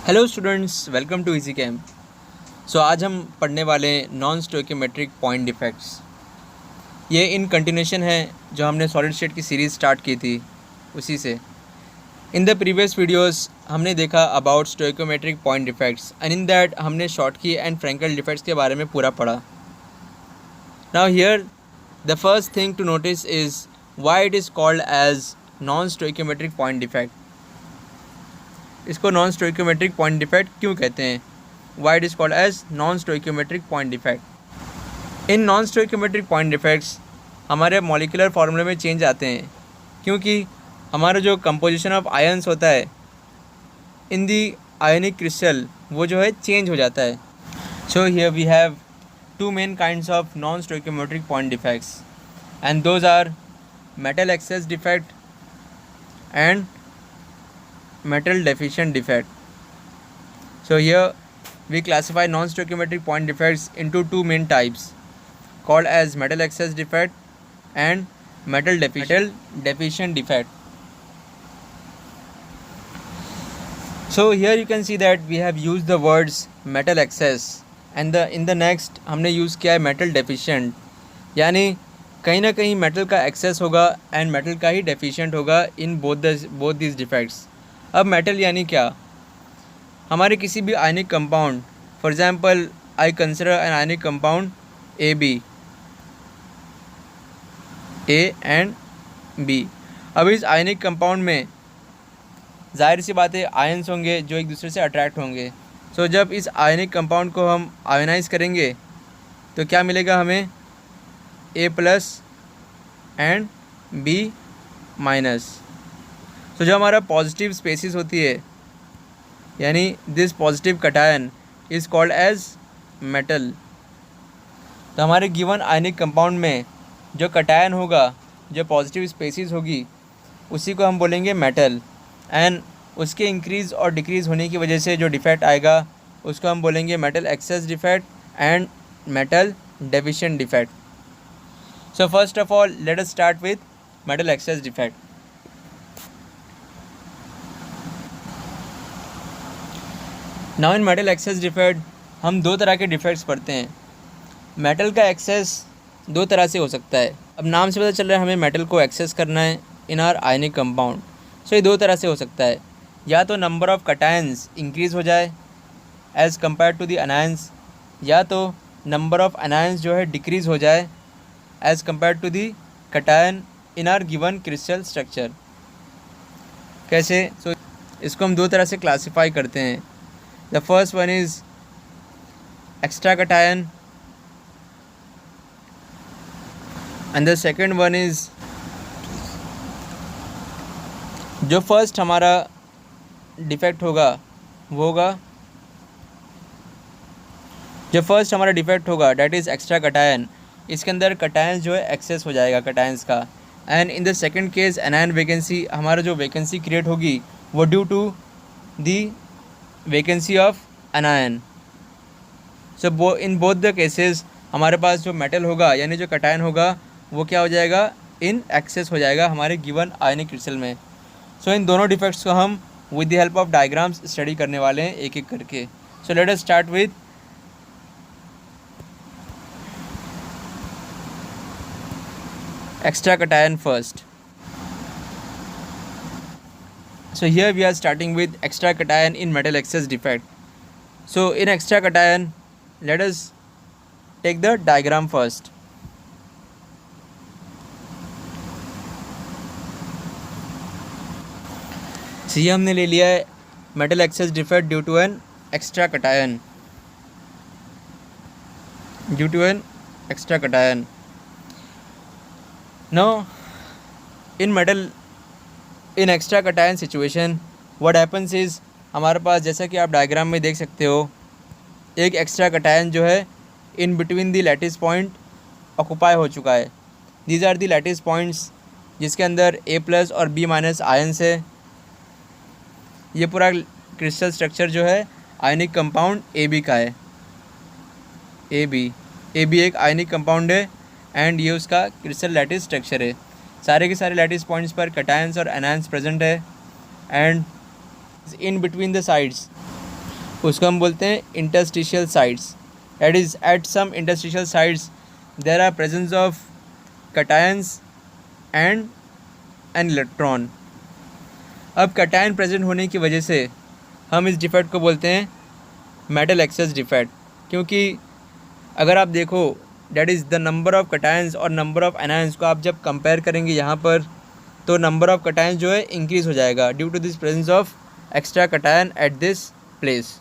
Hello students, welcome to easy camp. आज हम पढ़ने वाले नॉन स्टोइकियोमेट्रिक पॉइंट डिफेक्ट्स। ये इन कंटिन्यूशन है जो हमने सॉलिड स्टेट की सीरीज़ स्टार्ट की थी उसी से। इन द प्रीवियस वीडियोस हमने देखा about stoichiometric point defects and in that हमने शॉर्टकी एंड फ्रैंकल डिफेक्ट्स के बारे में पूरा पढ़ा। Now here the first thing to notice is why it is called as non stoichiometric point defect. इसको नॉन स्टोइकियोमेट्रिक पॉइंट डिफेक्ट क्यों कहते हैं? Why it is called as non stoichiometric point defect. In non stoichiometric point defects हमारे molecular फार्मूले में change आते हैं क्योंकि हमारा जो कंपोजिशन ऑफ आयन्स होता है इन दी आयनिक क्रिस्टल वो जो है चेंज हो जाता है। So here we have two main kinds of non stoichiometric point defects and those are metal excess defect and metal deficient defect. So here we classify non-stoichiometric point defects into two main types called as metal excess defect and metal deficient defect. So here you can see that we have used the words metal excess and in the next हमने use किया है metal deficient, यानी कहीं ना कहीं metal का access होगा and metal का ही डेफिशिएंट होगा इन बोथ दिस डिफेक्ट्स। अब मेटल यानी क्या? हमारे किसी भी ionic compound, for example I consider an ionic compound A and B. अब इस आयनिक कंपाउंड में जाहिर सी बात है आयन्स होंगे जो एक दूसरे से अट्रैक्ट होंगे। सो जब इस आयनिक कंपाउंड को हम आयोनाइज करेंगे तो क्या मिलेगा हमें? A plus and B minus. तो जो हमारा पॉजिटिव स्पेसिस होती है यानी this positive cation is called as metal. तो हमारे गिवन आयनिक कंपाउंड में जो कटायन होगा, जो पॉजिटिव स्पेसिस होगी, उसी को हम बोलेंगे मेटल एंड उसके इंक्रीज़ और डिक्रीज़ होने की वजह से जो डिफेक्ट आएगा उसको हम बोलेंगे metal excess defect and metal deficient defect. So first of all, let us start with metal excess defect. Now in metal excess defect हम दो तरह के डिफेक्ट्स पढ़ते हैं। मेटल का एक्सेस दो तरह से हो सकता है। अब नाम से पता चल रहा है हमें मेटल को एक्सेस करना है इन आर आयनिक कंपाउंड। सो ये दो तरह से हो सकता है, या तो नंबर ऑफ कटायंस इंक्रीज़ हो जाए as compare to the anions, या तो नंबर ऑफ अनायंस जो है डिक्रीज़ हो जाए as compare to the cation in our given crystal structure. कैसे? सो इसको हम दो तरह से क्लासीफाई करते हैं। The first one is extra cation and the second one is, जो फर्स्ट हमारा डिफेक्ट होगा वो होगा, जो फर्स्ट हमारा डिफेक्ट होगा डैट इज़ एक्स्ट्रा कटायन। इसके अंदर कटायंस जो है एक्सेस हो जाएगा कटायंस का। And in the second case anion vacancy, हमारा जो वैकेंसी क्रिएट होगी वो due to the vacancy of anion. So in both the cases हमारे पास जो मेटल होगा यानी जो कटायन होगा वो क्या हो जाएगा? इन एक्सेस हो जाएगा हमारे गिवन आयनिक क्रिस्टल में। सो इन दोनों डिफेक्ट्स को हम with the help of diagrams study करने वाले हैं एक एक करके। सो let us start with extra cation first. So here we are starting with extra cation in metal excess defect. So in extra cation, let us take the diagram first. So ये हमने ले लिया है metal excess defect due to an extra cation. Due to an extra cation. Now in extra cation situation what happens is, हमारे पास जैसा कि आप diagram में देख सकते हो एक एक्स्ट्रा कटायन जो है in between the lattice point occupy हो चुका है। These are the lattice points जिसके अंदर ए प्लस और बी माइनस आयन्स है। ये पूरा क्रिस्टल स्ट्रक्चर जो है आयनिक कंपाउंड ए बी का है। ए बी एक आयनिक कंपाउंड है एंड ये उसका क्रिस्टल लैटिस स्ट्रक्चर है। सारे के सारे लैटिस पॉइंट्स पर कटायंस और एनायंस प्रेजेंट है and in between the sides उसको हम बोलते हैं interstitial sites. That is at some interstitial sites there are presence of cations and an electron. अब कटायन प्रेजेंट होने की वजह से हम इस डिफेक्ट को बोलते हैं मेटल एक्सेस डिफेक्ट, क्योंकि अगर आप देखो that is the number of cations और नंबर ऑफ एनायंस को आप जब कंपेयर करेंगे यहाँ पर, तो नंबर ऑफ कटायंस जो है इंक्रीज़ हो जाएगा due to this presence of extra cation at this place.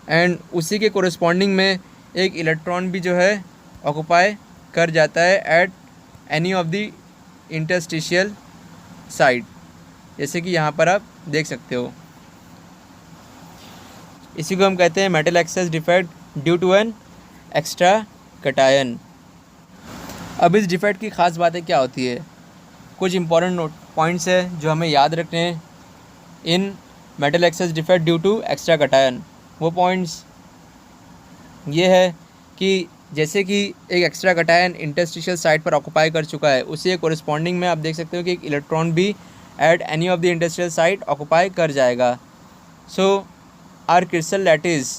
And उसी के कोरिस्पॉन्डिंग में एक इलेक्ट्रॉन भी जो है ऑक्यूपाई कर जाता है eight any of the interstitial site, जैसे कि यहाँ पर आप देख सकते हो। इसी को हम कहते हैं metal excess defect due to an extra cation. अब इस डिफेक्ट की ख़ास बातें क्या होती है? कुछ इंपॉर्टेंट पॉइंट्स है जो हमें याद रखने हैं in metal excess defect due to extra cation. वो पॉइंट्स ये है कि जैसे कि एक एक्स्ट्रा कटायन इंटरस्टिशियल साइट पर ऑक्यूपाई कर चुका है, उसी के कोरिस्पॉन्डिंग में आप देख सकते हो कि एक इलेक्ट्रॉन भी at any of the interstitial site occupy कर जाएगा। So our crystal lattice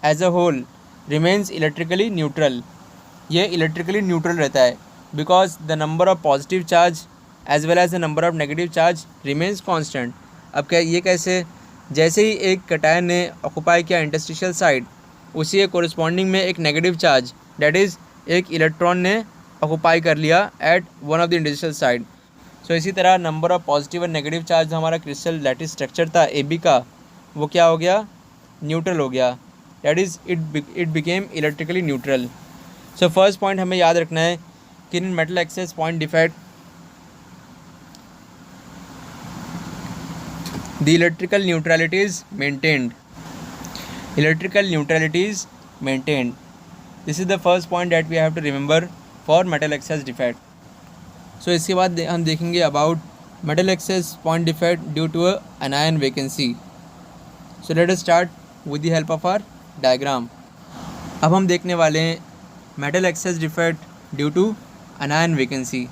as a whole remains electrically neutral. ये इलेक्ट्रिकली न्यूट्रल रहता है because the number of positive charge as well as the number of negative charge remains constant. अब क्या ये कैसे? जैसे ही एक कटायन ने ऑक्यूपाई किया इंटरस्टिशियल साइट, उसी के कोरिस्पॉन्डिंग में एक नेगेटिव चार्ज डैट इज़ एक इलेक्ट्रॉन ने ऑक्यूपाई कर लिया at one of the interstitial site. So इसी तरह नंबर ऑफ पॉजिटिव और नेगेटिव चार्ज हमारा क्रिस्टल लैटिस स्ट्रक्चर था AB का, वो क्या हो गया? न्यूट्रल हो गया। That is it became electrically neutral. So first point हमें याद रखना है कि in metal excess point defect the electrical neutrality is maintained. Electrical neutrality is maintained. This is the first point that we have to remember for metal excess defect. So इसके बाद हम देखेंगे about metal excess point defect due to anion vacancy. So let us start with the help of our diagram. अब हम देखने वाले हैं metal excess defect due to anion vacancy.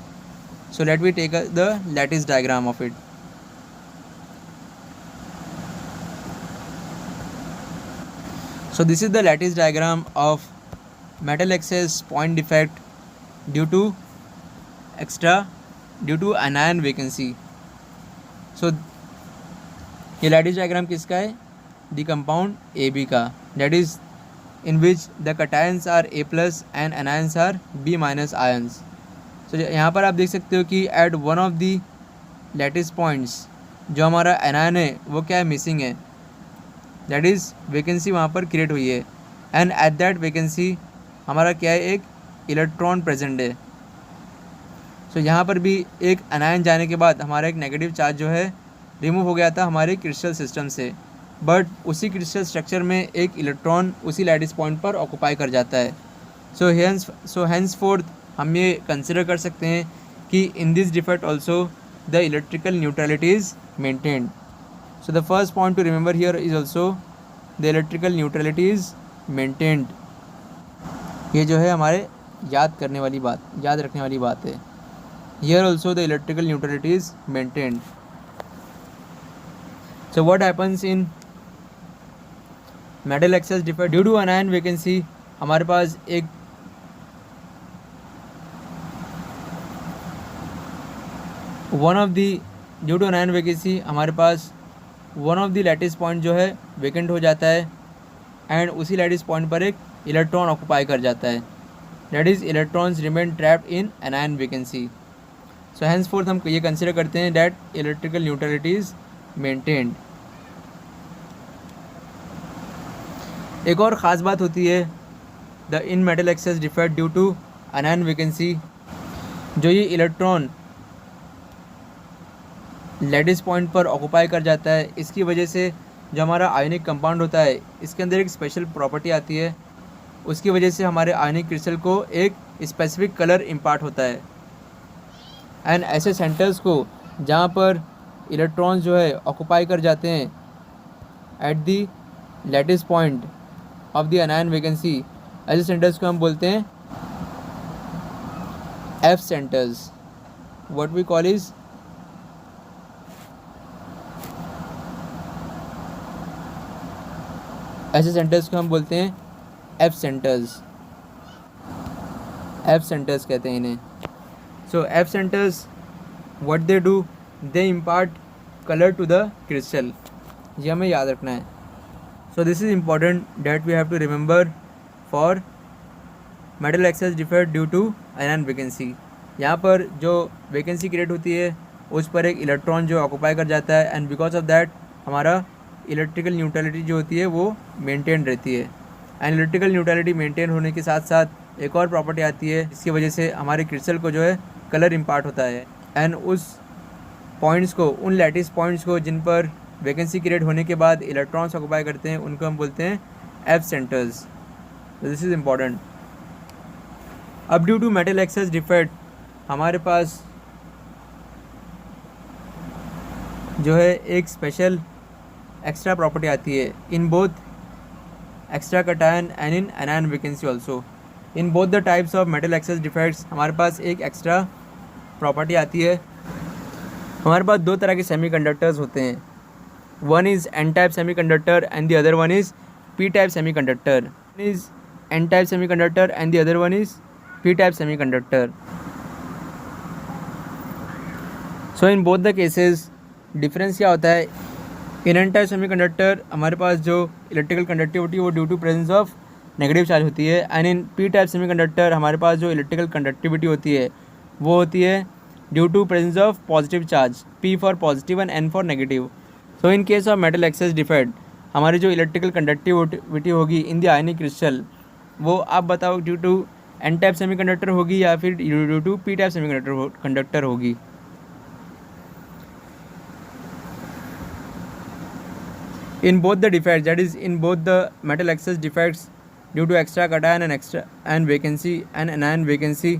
So let we take the lattice diagram of it. So this is the lattice diagram of metal excess point defect due to anion vacancy. So ये lattice diagram किसका है? The compound AB का, that is in which the cations are A plus and anions are B minus ions. So यहाँ पर आप देख सकते हो कि at one of the lattice points जो हमारा anion है वो क्या है? मिसिंग है। दैट इज़ वैकेंसी वहाँ पर क्रिएट हुई है एंड एट दैट वैकेंसी हमारा क्या है? एक इलेक्ट्रॉन प्रेजेंट है। सो यहाँ पर भी एक अनायन जाने के बाद हमारा एक नेगेटिव चार्ज जो है रिमूव हो गया था हमारे क्रिस्टल सिस्टम से, बट उसी क्रिस्टल स्ट्रक्चर में एक इलेक्ट्रॉन उसी लैटिस पॉइंट पर ऑक्यूपाई कर जाता है। सो हैंस फोर्थ हम ये कंसिडर कर सकते हैं कि in this defect also the electrical neutrality is maintained. So the first point to remember here is also the electrical neutrality is maintained. ये जो है हमारे याद रखने वाली बात है। Here also the electrical neutrality is maintained. So what happens in metal excess defect due to anion vacancy? हमारे पास एक due to anion vacancy हमारे पास one of the lattice point जो है वेकेंट हो जाता है एंड उसी लैटिस पॉइंट पर एक इलेक्ट्रॉन ऑक्यूपाई कर जाता है। That is electrons remain trapped in anion vacancy. So henceforth हम ये कंसिडर करते हैं that electrical neutrality is maintained. एक और ख़ास बात होती है the in metal excess defect due to anion vacancy, जो ये इलेक्ट्रॉन लैटिस पॉइंट पर ऑक्यूपाई कर जाता है, इसकी वजह से जो हमारा आयनिक कंपाउंड होता है इसके अंदर एक स्पेशल प्रॉपर्टी आती है। उसकी वजह से हमारे आयनिक क्रिस्टल को एक स्पेसिफिक कलर इम्पार्ट होता है एंड ऐसे सेंटर्स को जहाँ पर इलेक्ट्रॉन्स जो है ऑक्यूपाई कर जाते हैं at the lattice point of the anion vacancy, ऐसे सेंटर्स को हम बोलते हैं F centres. What we call is ऐसे सेंटर्स को हम बोलते हैं एफ सेंटर्स। एफ सेंटर्स कहते हैं इन्हें। So F centres what they do, they impart colour to the crystal. ये हमें याद रखना है। So this is important that we have to remember for metal excess defect due to ion vacancy. यहाँ पर जो वैकेंसी क्रिएट होती है उस पर एक इलेक्ट्रॉन जो ऑक्यूपाई कर जाता है, एंड बिकॉज ऑफ दैट हमारा इलेक्ट्रिकल न्यूट्रलिटी जो होती है वो मेंटेन रहती है। एंड इलेक्ट्रिकल न्यूट्रलिटी मेंटेन होने के साथ साथ एक और प्रॉपर्टी आती है जिसकी वजह से हमारे क्रिस्टल को जो है कलर इम्पार्ट होता है। एंड उस पॉइंट्स को, उन लैटिस पॉइंट्स को जिन पर वैकेंसी क्रिएट होने के बाद इलेक्ट्रॉन्स ऑक्यूपाई करते हैं, उनको हम बोलते हैं F centres. This is important. अब due to metal excess defect हमारे पास जो है एक स्पेशल एक्स्ट्रा प्रॉपर्टी आती है in both extra cation and in anion vacancy also. In both the types of metal excess defects हमारे पास एक एक्स्ट्रा प्रॉपर्टी आती है। हमारे पास दो तरह के सेमीकंडक्टर्स होते हैं, one is an type semiconductor and the other one is P type semiconductor. One is an type semiconductor and the other one is P type semiconductor. So in both the cases difference क्या होता है, in an type semiconductor हमारे पास जो electrical conductivity वो due to presence of negative charge होती है, and in P type semiconductor हमारे पास जो इलेक्ट्रिकल कंडक्टिविटी होती है वो होती है due to presence of positive charge, P for positive and N for negative. So in case of metal excess defect हमारी जो इलेक्ट्रिकल कंडक्टिविटी होगी इन द आयनिक क्रिस्टल वो आप बताओ due to N type semiconductor होगी या फिर due to P type semiconductor होगी। In both the defects, that is in both the metal excess defects due to extra cation and vacancy and anion vacancy,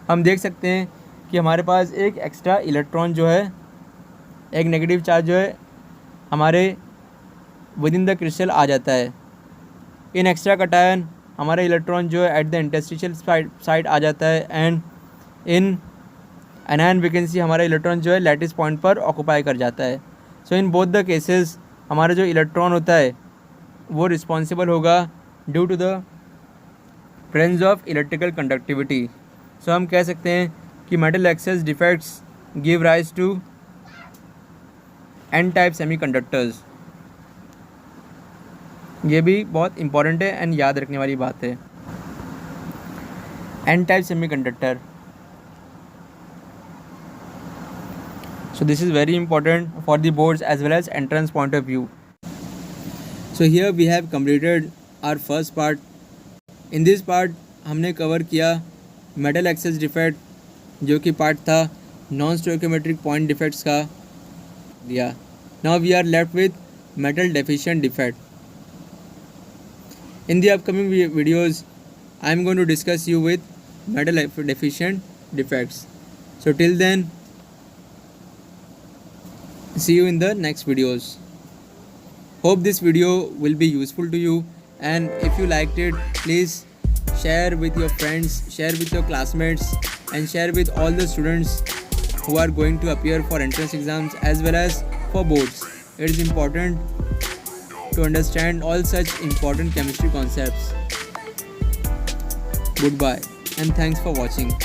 हम देख सकते हैं कि हमारे पास एक एक्स्ट्रा इलेक्ट्रॉन जो है, एक नेगेटिव चार्ज जो है हमारे विद इन द क्रिस्टल आ जाता है। इन एक्स्ट्रा कटायन हमारा इलेक्ट्रॉन जो है एट द इंटरस्टिशियल साइड आ जाता है, एंड इन एनायन वैकेंसी हमारा इलेक्ट्रॉन जो है लैटिस पॉइंट पर ऑक्यूपाई कर जाता है। So in both the cases हमारा जो इलेक्ट्रॉन होता है वो रिस्पॉन्सिबल होगा due to the presence of electrical conductivity. So हम कह सकते हैं कि metal excess defects give rise to N type semiconductors. ये भी बहुत इंपॉर्टेंट है एंड याद रखने वाली बात है। N type semiconductor, so this is very important for the boards as well as entrance point of view. So here we have completed our first part. In this part हमने cover किया metal excess defect जो कि part था non stoichiometric point defects का दिया। Now we are left with metal deficient defect. In the upcoming videos I am going to discuss you with metal deficient defects. So till then, see you in the next videos. Hope this video will be useful to you, and if you liked it, please share with your friends, share with your classmates, and share with all the students who are going to appear for entrance exams as well as for boards. It is important to understand all such important chemistry concepts. Goodbye and thanks for watching.